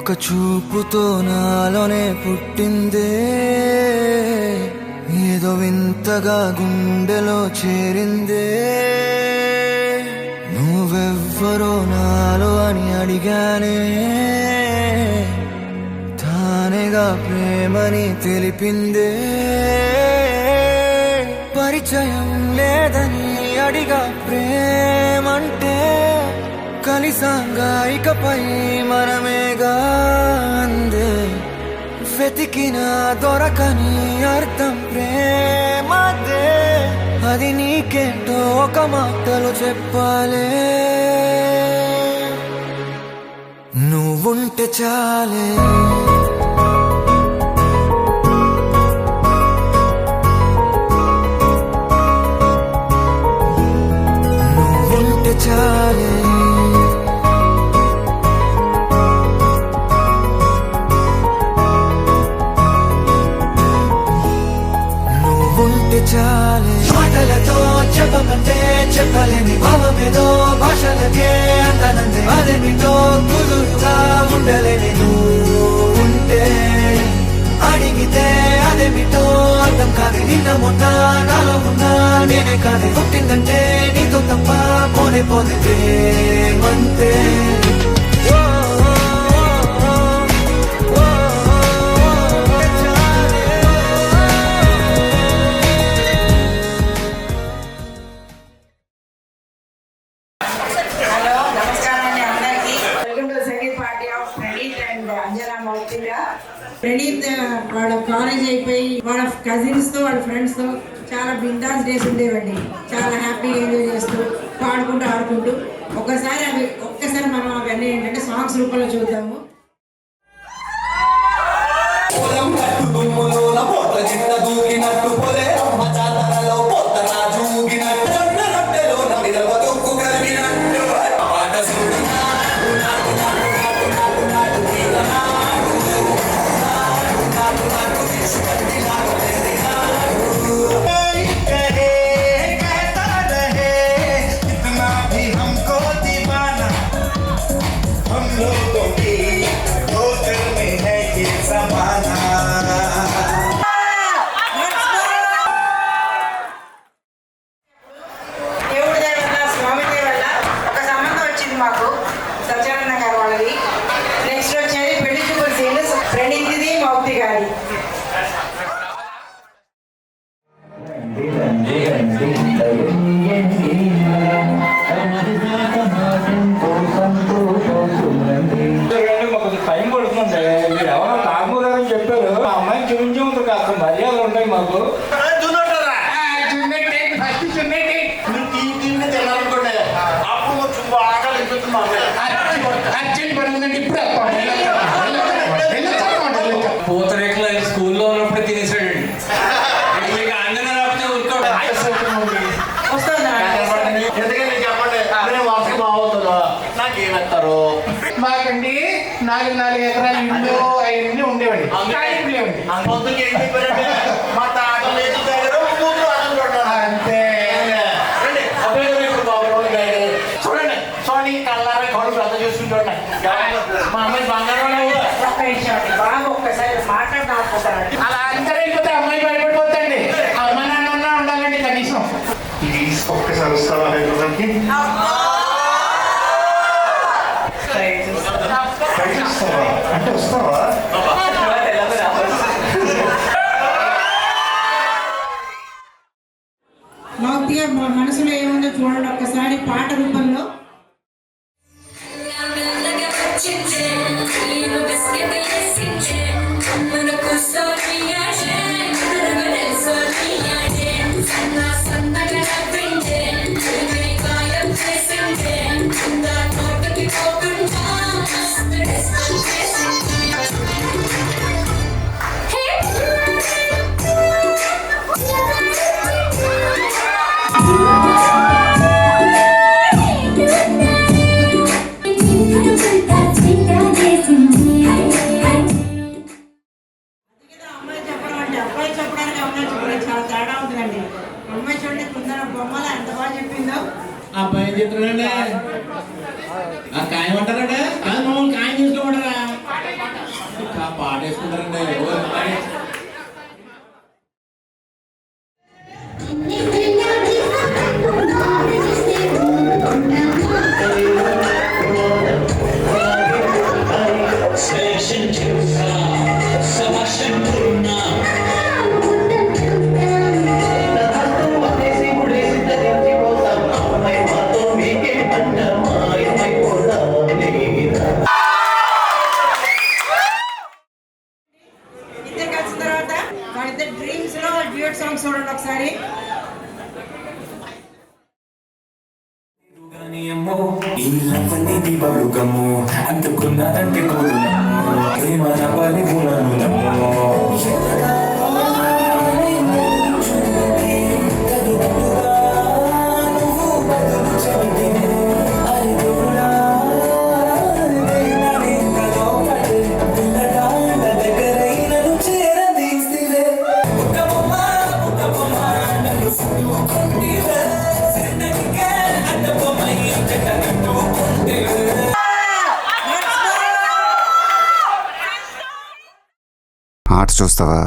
ఒక్క చూపుతో నాలోనే పుట్టిందే, ఏదో వింతగా గుండెలో చేరిందే. నువ్వెవ్వరో నాలో అని అడిగానే, తానేగా ప్రేమని తెలిపిందే. పరిచయం లేదని అడిగా ప్రేమంటే, కలిసాంగా ఇకపై మనమేగా అందే. వెతికిన దొరకని అర్థం ప్రేమదే, అది నీకేంటో ఒక మాటలు చెప్పాలే. నువ్వుంటే చాలే, నువ్వుంటే చాలే, నువ్వుంటే చాలే. మాటలతో చెప్పమంటే చెప్పలేని భావమేదో భాషలకే అంతనందే, అదేమిటో కుదురుగా ఉండలేని నువ్వుంటే. అడిగితే అదేమిటో అర్థం కాదు, నిన్న మొన్న నాలో ఉన్నా నేనే కాదే. పుట్టిందంటే నీతో తప్ప పోనే పోతే ప్రేమంతే. ప్రణీత్ వాళ్ళ కాలేజ్ అయిపోయి వాళ్ళ కజిన్స్ తో వాళ్ళ ఫ్రెండ్స్ తో చాలా బిందాస్ డేస్ ఉండేవండి. చాలా హ్యాపీగా ఎంజాయ్ చేస్తూ పాడుకుంటూ ఆడుకుంటూ. ఒక్కసారి మనం అవన్నీ ఏంటంటే సాంగ్స్ రూపంలో చూద్దాము. టైం పడుతుంది. మీరు ఎవరో తాగుదారని చెప్పారు. ఆ అమ్మాయి చూపించి ఉంటుంది, కాస్త మర్యాదలు ఉంటాయి మాకు. పూతరేకులు స్కూల్లో ఉన్నప్పుడు తినేసాడండి. మీకు అందరూ రాకపోతే ఊరుకోండి. నాకేమంటారు? మాకండి 4 ఎకరాల ఇల్లు అవన్నీ ఉండేవండి. మా తాత లేదు అంతే. చూడండి సోని కళ్ళారా కళ్ళు పెద్ద చూసుకుంటా. మా అమ్మాయి బంగారం బాగా ఒక్కసారి మాట్లాడుకుంటారండి. అలా అందరూ వెళ్ళిపోతే అమ్మాయి భయపడిపోతండి. అమ్మ నాన్న ఉన్నా ఉండాలండి కనీసం. ప్లీజ్ ఒక్కసారి వస్తావా? అంటే వస్తావా? మౌతిగా మనసులో ఏముందో చూడండి ఒక్కసారి పాట రూపంలో. అబ్బాయి చెప్తున్నాడే కాయమంటారా? కాదు మమ్మల్ని కాయ తీసుకోమంటారా? పాట వేసుకుంటారండి ఇద్దరు కలిసిన తర్వాత వాళ్ళిద్దరు డ్రీమ్స్ లో డ్యూయట్ సాంగ్స్ చూడండి ఒకసారి. ఈ లవ్వని బడుగము అందుకున్నదంటే కోరునమ్ము ప్రేమ నవ్వాలి గుణను నమ్ము ఆర్ట్స్ చూస్తావా?